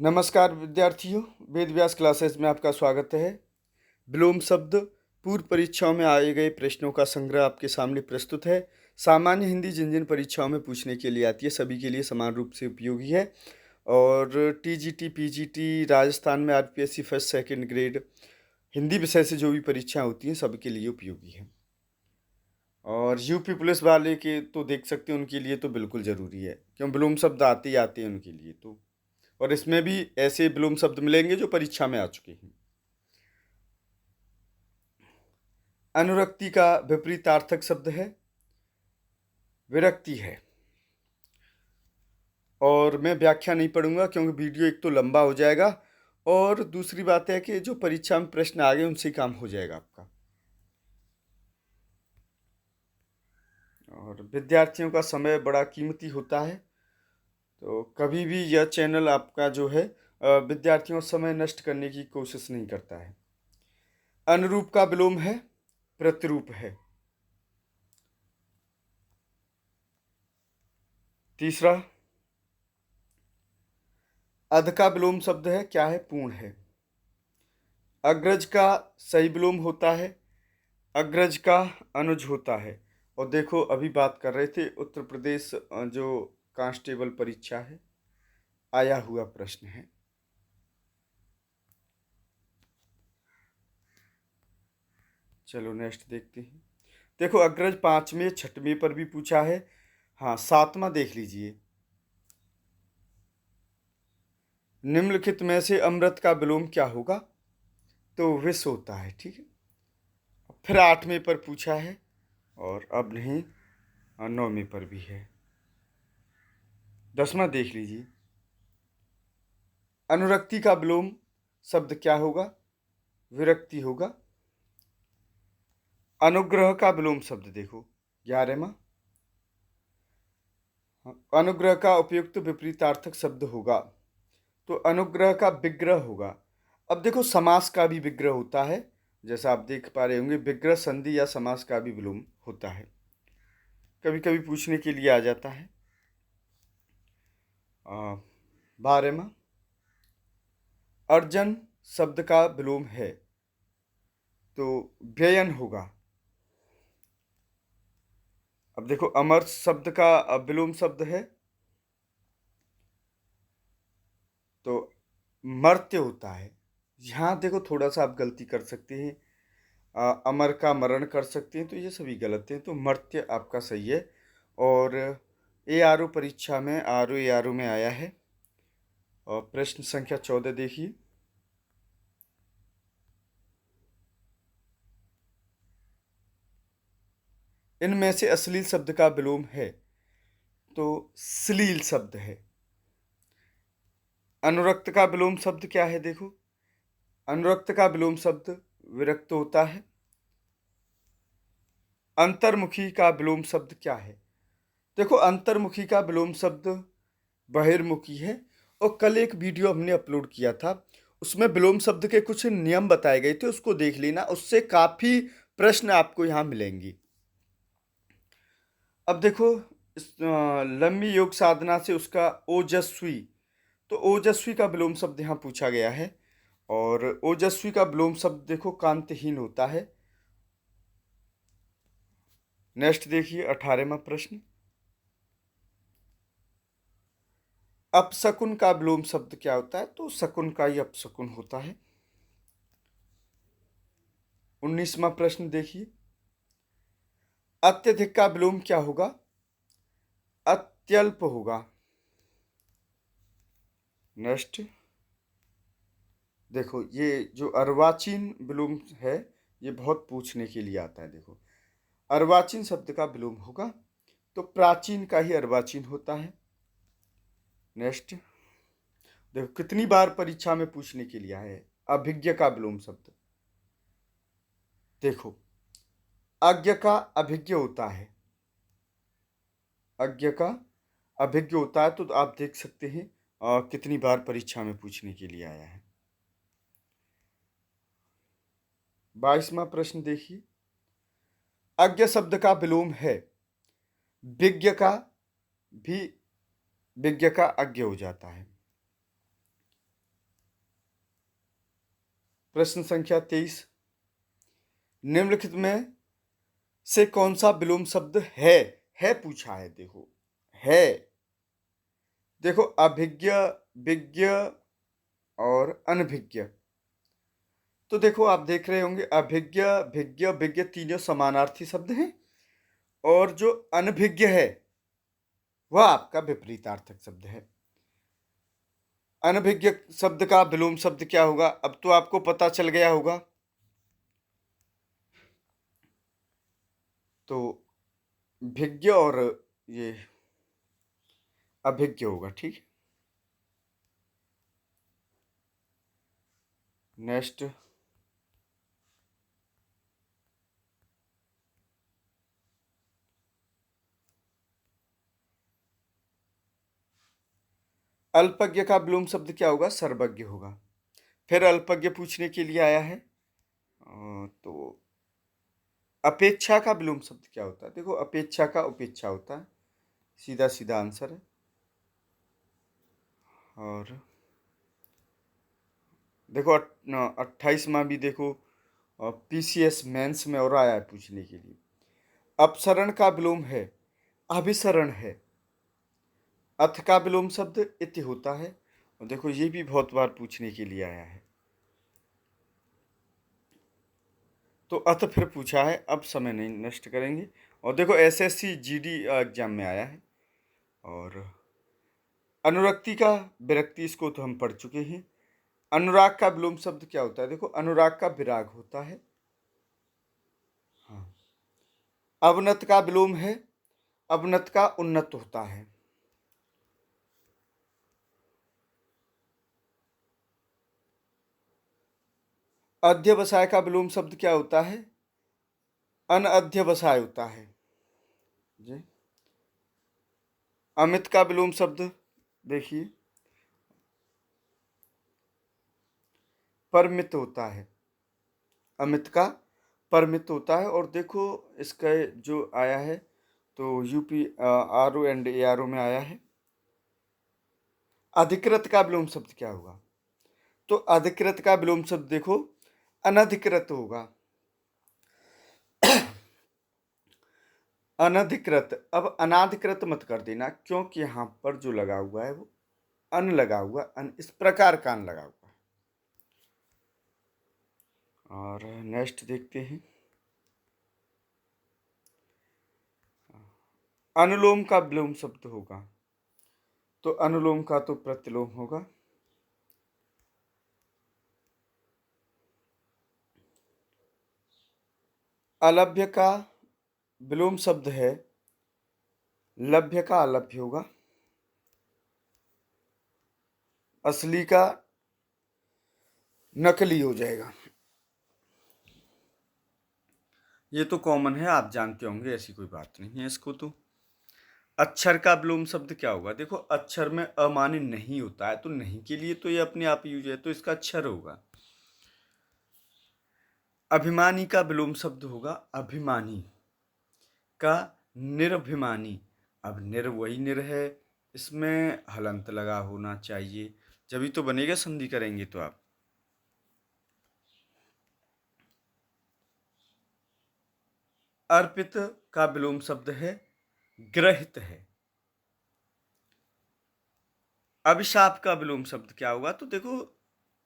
नमस्कार विद्यार्थियों, वेद व्यास क्लासेस में आपका स्वागत है। विलोम शब्द पूर्व परीक्षाओं में आए गए प्रश्नों का संग्रह आपके सामने प्रस्तुत है। सामान्य हिंदी जिन जिन परीक्षाओं में पूछने के लिए आती है सभी के लिए समान रूप से उपयोगी है। और टीजीटी, पीजीटी, राजस्थान में RPSC first second grade Hindi विषय से जो भी परीक्षाएं होती हैं सबके लिए उपयोगी है। और यूपी पुलिस वाले के तो देख सकते हैं, उनके लिए तो बिल्कुल ज़रूरी है, क्यों विलोम शब्द आते ही आते हैं उनके लिए तो। और इसमें भी ऐसे विलोम शब्द मिलेंगे जो परीक्षा में आ चुके हैं। अनुरक्ति का विपरीतार्थक शब्द है विरक्ति है। और मैं व्याख्या नहीं पढ़ूंगा क्योंकि वीडियो एक तो लंबा हो जाएगा, और दूसरी बात है कि जो परीक्षा में प्रश्न आ गए उनसे काम हो जाएगा आपका। और विद्यार्थियों का समय बड़ा कीमती होता है, तो कभी भी यह चैनल आपका जो है विद्यार्थियों का समय नष्ट करने की कोशिश नहीं करता है। अनुरूप का विलोम है प्रतिरूप है। तीसरा, अध का विलोम शब्द है क्या है? पूर्ण है। अग्रज का सही विलोम होता है अग्रज का अनुज होता है। और देखो, अभी बात कर रहे थे उत्तर प्रदेश जो कांस्टेबल परीक्षा है, आया हुआ प्रश्न है। चलो नेक्स्ट देखते हैं। देखो, अग्रज 5वें 6वें पर भी पूछा है। हाँ, 7वां देख लीजिए। निम्नलिखित में से अमृत का विलोम क्या होगा? तो विष होता है, ठीक है। फिर 8वें पर पूछा है, और अब नहीं 9वें पर भी है। 10वां देख लीजिए। अनुरक्ति का विलोम शब्द क्या होगा? विरक्ति होगा। अनुग्रह का विलोम शब्द देखो 11वां। अनुग्रह का उपयुक्त विपरीतार्थक शब्द होगा तो अनुग्रह का विग्रह होगा। अब देखो, समास का भी विग्रह होता है, जैसा आप देख पा रहे होंगे। विग्रह संधि या समास का भी विलोम होता है, कभी कभी पूछने के लिए आ जाता है। 12वां, अर्जन शब्द का विलोम है तो व्ययन होगा। अब देखो, अमर शब्द का विलोम शब्द है तो मर्त्य होता है। यहाँ देखो, थोड़ा सा आप गलती कर सकते हैं, अमर का मरण कर सकते हैं, तो ये सभी गलत हैं, तो मर्त्य आपका सही है। और ARO परीक्षा में ARO में आया है। और प्रश्न संख्या 14 देखिए। इनमें से अश्लील शब्द का विलोम है तो श्लील शब्द है। अनुरक्त का विलोम शब्द क्या है? देखो, अनुरक्त का विलोम शब्द विरक्त होता है। अंतर्मुखी का विलोम शब्द क्या है? देखो, अंतर्मुखी का विलोम शब्द बहिर्मुखी है। और कल एक वीडियो हमने अपलोड किया था, उसमें विलोम शब्द के कुछ नियम बताए गए थे, उसको देख लेना, उससे काफी प्रश्न आपको यहाँ मिलेंगे। अब देखो, लंबी योग साधना से उसका ओजस्वी, तो ओजस्वी का विलोम शब्द यहाँ पूछा गया है। और ओजस्वी का विलोम शब्द देखो कांतिहीन होता है। नेक्स्ट देखिए 18वां प्रश्न। अपशकुन का विलोम शब्द क्या होता है? तो शकुन का ही अपशकुन होता है। 19वां प्रश्न देखिए। अत्यधिक का विलोम क्या होगा? अत्यल्प होगा। नेक्स्ट देखो, ये जो अर्वाचीन विलोम है ये बहुत पूछने के लिए आता है। देखो, अर्वाचीन शब्द का विलोम होगा तो प्राचीन का ही अर्वाचीन होता है। नेक्स्ट देखो, कितनी बार परीक्षा में पूछने के लिए आया है अभिज्ञ का विलोम शब्द। देखो, अज्ञ का अभिज्ञ होता है, अज्ञ का अभिज्ञ होता है, तो आप देख सकते हैं कितनी बार परीक्षा में पूछने के लिए आया है। 22वां प्रश्न देखिए। अज्ञ शब्द का विलोम है विज्ञ का, भी विज्ञ का अज्ञ हो जाता है। प्रश्न संख्या 23, निम्नलिखित में से कौन सा विलोम शब्द है पूछा है। देखो है, देखो अभिज्ञ, विज्ञ और अनभिज्ञ। तो देखो आप देख रहे होंगे अभिज्ञ, भिज्ञ, विज्ञ तीनों समानार्थी शब्द हैं, और जो अनभिज्ञ है वह आपका विपरीतार्थक शब्द है। अनभिज्ञ शब्द का विलोम शब्द क्या होगा, अब तो आपको पता चल गया होगा। तो भिज्ञ और ये अभिज्ञ होगा, ठीक। नेक्स्ट, अल्पज्ञ का विलोम शब्द क्या होगा, सर्वज्ञ होगा। फिर अल्पज्ञ पूछने के लिए आया है। तो अपेक्षा का विलोम शब्द क्या होता है। देखो अपेक्षा का उपेक्षा होता है, सीधा सीधा आंसर है। और देखो 28वां भी देखो पीसीएस मेंस में और आया है पूछने के लिए। अपसरण का विलोम है अभिसरण है। अथ का विलोम शब्द इति होता है, और देखो ये भी बहुत बार पूछने के लिए आया है। तो अथ फिर पूछा है, अब समय नहीं नष्ट करेंगे। और देखो एसएससी जीडी एग्जाम में आया है। और अनुरक्ति का विरक्ति, इसको तो हम पढ़ चुके हैं। अनुराग का विलोम शब्द क्या होता है। देखो अनुराग का विराग होता है। हाँ, अवनत का विलोम है अवनत का उन्नत होता है। अध्यवसाय का विलोम शब्द क्या होता है, अनअध्यवसाय होता है जी। अमित का विलोम शब्द देखिए परमित होता है, अमित का परमित होता है। और देखो इसका जो आया है तो यूपी आरओ एंड एआरओ में आया है। अधिकृत का विलोम शब्द क्या होगा, तो अधिकृत का विलोम शब्द देखो अनधिकृत होगा। अनधिकृत, अब अनाधिकृत मत कर देना, क्योंकि यहां पर जो लगा हुआ है वो अन लगा हुआ, अन इस प्रकार का अन लगा हुआ है। और नेक्स्ट देखते हैं, अनुलोम का विलोम शब्द होगा, तो अनुलोम का तो प्रतिलोम होगा। अलभ्य का विलोम शब्द है लभ्य का अलभ्य होगा। असली का नकली हो जाएगा। ये तो कॉमन है, आप जानते होंगे, ऐसी कोई बात नहीं है इसको। तो अक्षर का विलोम शब्द क्या होगा, देखो अक्षर में अमान्य नहीं होता है, तो नहीं के लिए तो ये अपने आप यूज है, तो इसका अक्षर होगा। अभिमानी का विलोम शब्द होगा अभिमानी का निर्भिमानी। अब निर वही निर है, इसमें हलंत लगा होना चाहिए, जभी तो बनेगा, संधि करेंगे तो आप। अर्पित का विलोम शब्द है ग्रहित है। अभिशाप का विलोम शब्द क्या होगा, तो देखो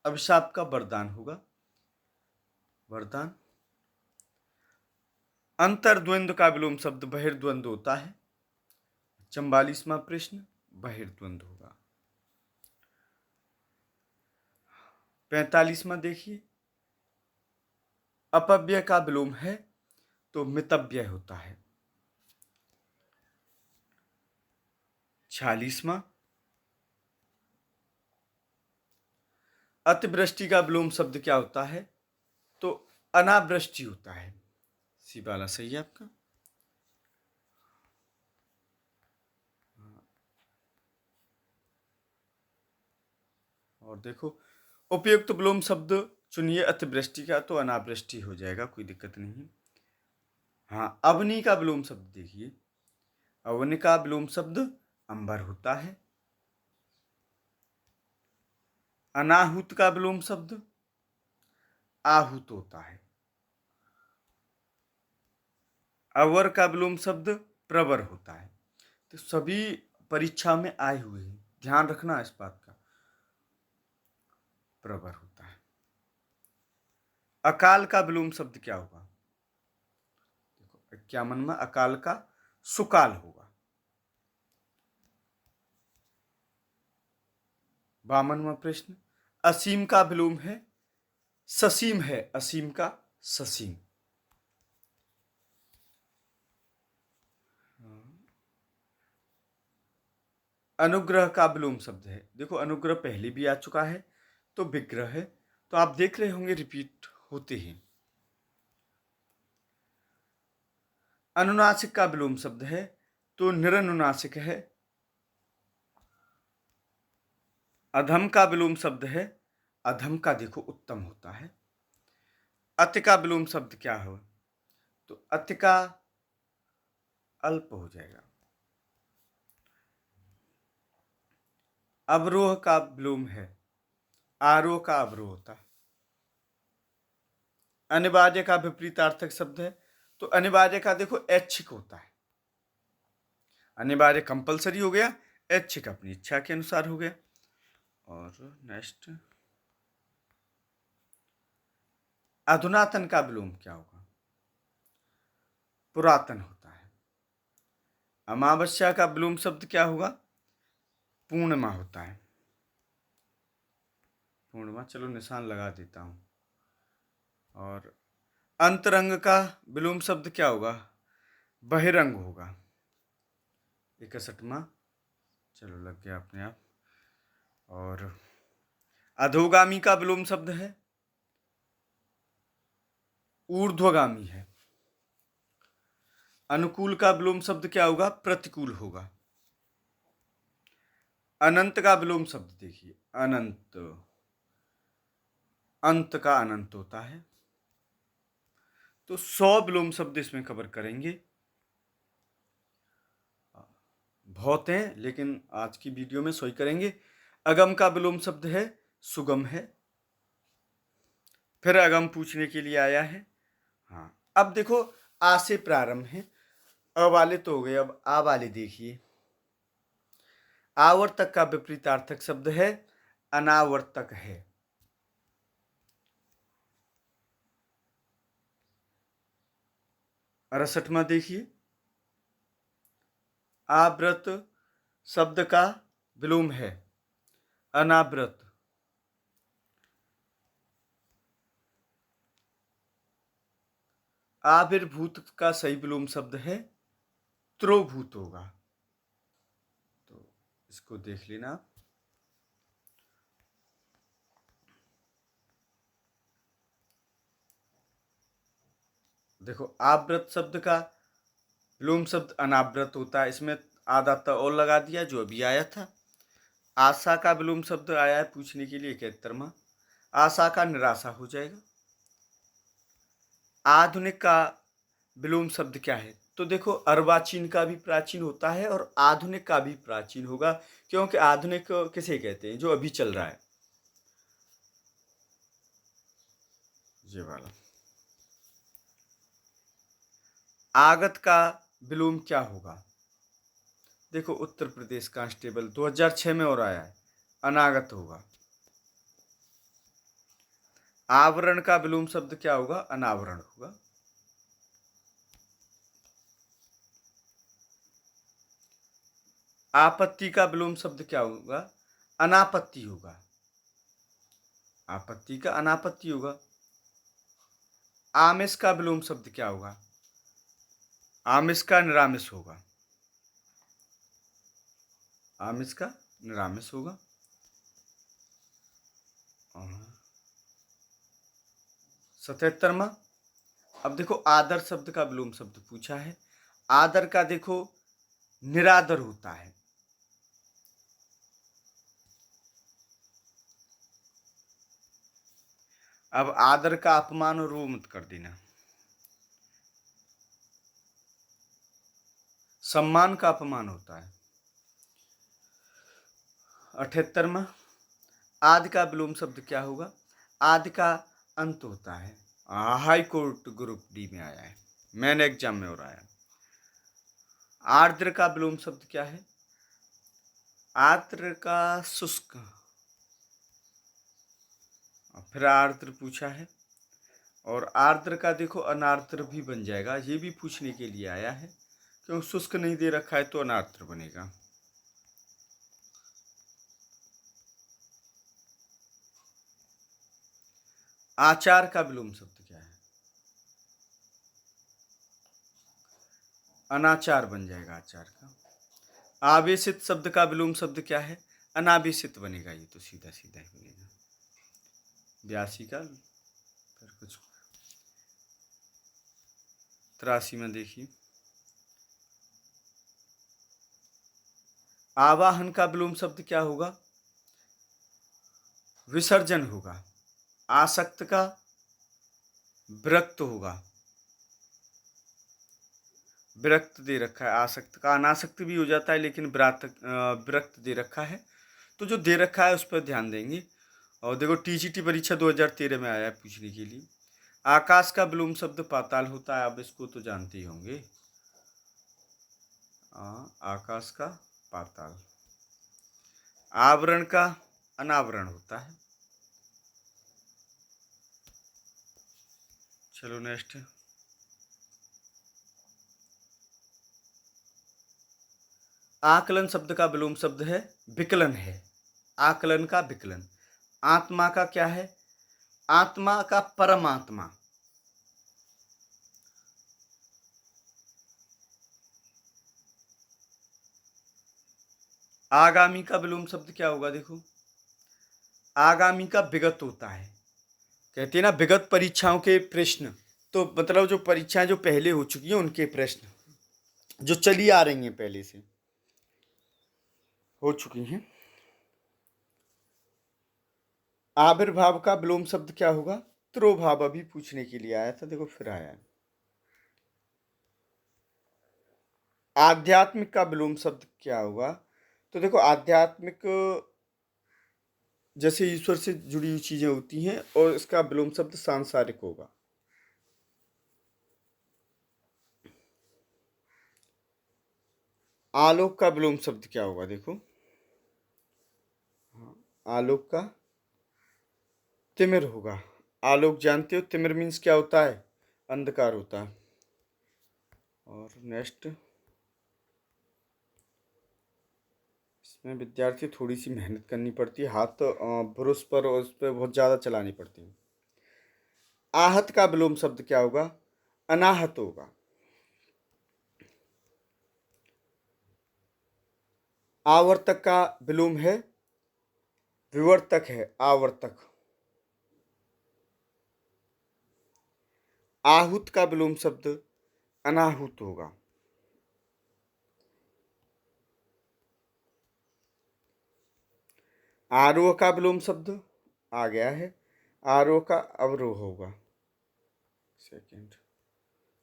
अभिशाप का वरदान होगा, वरदान। अंतर्द्वंद का विलोम शब्द बहिर्द्वंद होता है। 44वां प्रश्न बहिर्द्वंद होगा। 45वां देखिए, अपव्यय का विलोम है तो मितव्यय होता है। 46वां, अतिवृष्टि का विलोम शब्द क्या होता है, तो अनावृष्टि होता है। सी वाला सही है आपका। और देखो उपयुक्त विलोम शब्द चुनिए अतिवृष्टि का, तो अनावृष्टि हो जाएगा, कोई दिक्कत नहीं है। हाँ, अवनी का विलोम शब्द देखिए, अवनी का विलोम शब्द अंबर होता है। अनाहुत का विलोम शब्द आहूत होता है। अवर का विलोम शब्द प्रवर होता है। तो सभी परीक्षा में आए हुए हैं, ध्यान रखना इस बात का, प्रवर होता है। अकाल का विलोम शब्द क्या होगा? देखो 51 में अकाल का सुकाल होगा। 52वां प्रश्न, असीम का विलोम है ससीम है, असीम का ससीम। अनुग्रह का विलोम शब्द है, देखो अनुग्रह पहले भी आ चुका है तो विग्रह है, तो आप देख रहे होंगे रिपीट होते हैं। अनुनासिक का विलोम शब्द है तो निरनुनासिक है। अधम का विलोम शब्द है, अधम का देखो उत्तम होता है। अति का विलोम शब्द क्या हो? तो अति का अल्प हो जाएगा। अवरोह का विलोम है, आरोह का अवरोह होता है। अनिवार्य का विपरीतार्थक शब्द है, तो अनिवार्य का देखो ऐच्छिक होता है। अनिवार्य कंपलसरी हो गया, ऐच्छिक अपनी इच्छा के अनुसार हो गया। और नेक्स्ट, अधुनातन का विलोम क्या होगा? पुरातन होता है। अमावस्या का विलोम शब्द क्या होगा? पूर्णिमा होता है। पूर्णिमा, चलो निशान लगा देता हूं। और अंतरंग का विलोम शब्द क्या होगा? बहिरंग होगा। 61वां, चलो लग गया अपने आप। और अधोगामी का विलोम शब्द है ऊर्ध्वगामी है। अनुकूल का विलोम शब्द क्या होगा? प्रतिकूल होगा। अनंत का विलोम शब्द देखिए, अनंत, अंत का अनंत होता है। तो 100 विलोम शब्द इसमें कवर करेंगे। बहुत हैं लेकिन आज की वीडियो में 100 ही करेंगे। अगम का विलोम शब्द है सुगम है। फिर अगम पूछने के लिए आया है। हाँ, अब देखो आ से प्रारंभ है, अ वाले तो हो गए, अब आ वाले देखिए। आवर्तक का विपरीतार्थक शब्द है अनावर्तक है। अड़सठवां देखिए, आवृत शब्द का विलोम है अनावृत। आविर्भूत का सही विलोम शब्द है त्रोभूत होगा। तो इसको देख लेना। देखो आवृत शब्द का विलोम शब्द अनावृत होता है, इसमें आधा त और लगा दिया जो अभी आया था। आशा का विलोम शब्द आया है पूछने के लिए 71वां, आशा का निराशा हो जाएगा। आधुनिक का विलोम शब्द क्या है? तो देखो अर्वाचीन का भी प्राचीन होता है और आधुनिक का भी प्राचीन होगा, क्योंकि आधुनिक किसे कहते हैं? जो अभी चल रहा है, ये वाला। आगत का विलोम क्या होगा? देखो उत्तर प्रदेश कांस्टेबल 2006 में और आया है, अनागत होगा। आवरण का विलोम शब्द क्या होगा? अनावरण होगा। आपत्ति का विलोम शब्द क्या होगा? अनापत्ति होगा। आपत्ति का अनापत्ति होगा। आमिष का विलोम शब्द क्या होगा? आमिष का निरामिष होगा। आमिष का निरामिष होगा। 77वां, अब देखो आदर शब्द का विलोम शब्द पूछा है। आदर का देखो निरादर होता है। अब आदर का अपमान और वो मत कर देना। सम्मान का अपमान होता है। 78वां, आदि का विलोम शब्द क्या होगा? आदि का अंत होता है। हाई कोर्ट ग्रुप डी में आया है, मेन एग्जाम में हो रहा है। आर्द्र का विलोम शब्द क्या है? आर्द्र का शुष्क। फिर आर्द्र पूछा है, और आर्द्र का देखो अनार्द्र भी बन जाएगा, ये भी पूछने के लिए आया है। क्यों शुष्क नहीं दे रखा है तो अनार्द्र बनेगा। आचार का विलोम शब्द क्या है? अनाचार बन जाएगा आचार का। आवेशित शब्द का विलोम शब्द क्या है? अनावेशित बनेगा, ये तो सीधा सीधा ही बनेगा। 82 का फिर कुछ 83 में देखिए। आवाहन का विलोम शब्द क्या होगा? विसर्जन होगा। आसक्त का विरक्त होगा। विरक्त दे रखा है, आसक्त का अनासक्त भी हो जाता है, लेकिन विरक्त दे रखा है, तो जो दे रखा है उस पर ध्यान देंगे। और देखो टीजीटी परीक्षा 2013 में आया है पूछने के लिए। आकाश का विलोम शब्द पाताल होता है, आप इसको तो जानते ही होंगे। आकाश का पाताल। आवरण का अनावरण होता है। चलो नेक्स्ट। आकलन शब्द का विलोम शब्द है विकलन है। आकलन का विकलन। आत्मा का क्या है? आत्मा का परमात्मा। आगामी का विलोम शब्द क्या होगा? देखो आगामी का विगत होता है। कहते हैं ना विगत परीक्षाओं के प्रश्न, तो मतलब जो परीक्षाएं जो पहले हो चुकी हैं उनके प्रश्न जो चली आ रही हैं, पहले से हो चुकी हैं। आविर्भाव का विलोम शब्द क्या होगा? त्रोभाव। अभी पूछने के लिए आया था, देखो फिर आया है। आध्यात्मिक का विलोम शब्द क्या होगा? तो देखो आध्यात्मिक जैसे ईश्वर से जुड़ी हुई चीजें होती हैं, और इसका विलोम शब्द सांसारिक होगा। आलोक का विलोम शब्द क्या होगा? देखो आलोक का तिमिर होगा। आलोक जानते हो, तिमिर मीन्स क्या होता है? अंधकार होता है। और नेक्स्ट, इसमें विद्यार्थी थोड़ी सी मेहनत करनी पड़ती है, हाथ ब्रश पर और उस पर बहुत ज़्यादा चलानी पड़ती है। आहत का विलोम शब्द क्या होगा? अनाहत होगा। आवर्तक का विलोम है विवर्तक है, आवर्तक। आहूत का विलोम शब्द अनाहूत होगा। आरोह का विलोम शब्द आ गया है, आरोह का अवरोह होगा। सेकंड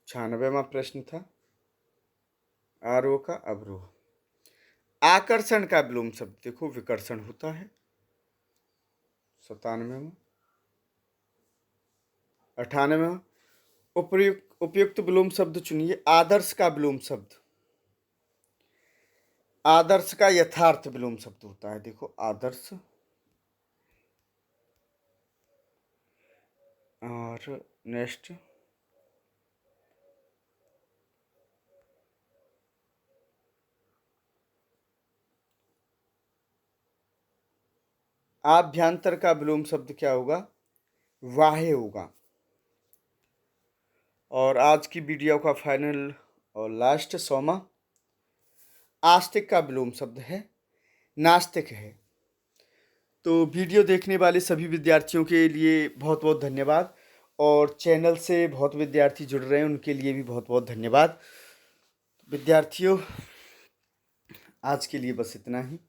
96वां प्रश्न था, आरोह का अवरोह। आकर्षण का विलोम शब्द देखो विकर्षण होता है। 97वां 98वां। उपयुक्त विलोम शब्द चुनिए। आदर्श का विलोम शब्द, आदर्श का यथार्थ विलोम शब्द होता है। देखो आदर्श, और नेक्स्ट आभ्यंतर का विलोम शब्द क्या होगा? वाह्य होगा। और आज की वीडियो का फाइनल और लास्ट 100वां, आस्तिक का विलोम शब्द है नास्तिक है। तो वीडियो देखने वाले सभी विद्यार्थियों के लिए बहुत बहुत धन्यवाद, और चैनल से बहुत विद्यार्थी जुड़ रहे हैं उनके लिए भी बहुत बहुत धन्यवाद। विद्यार्थियों आज के लिए बस इतना ही।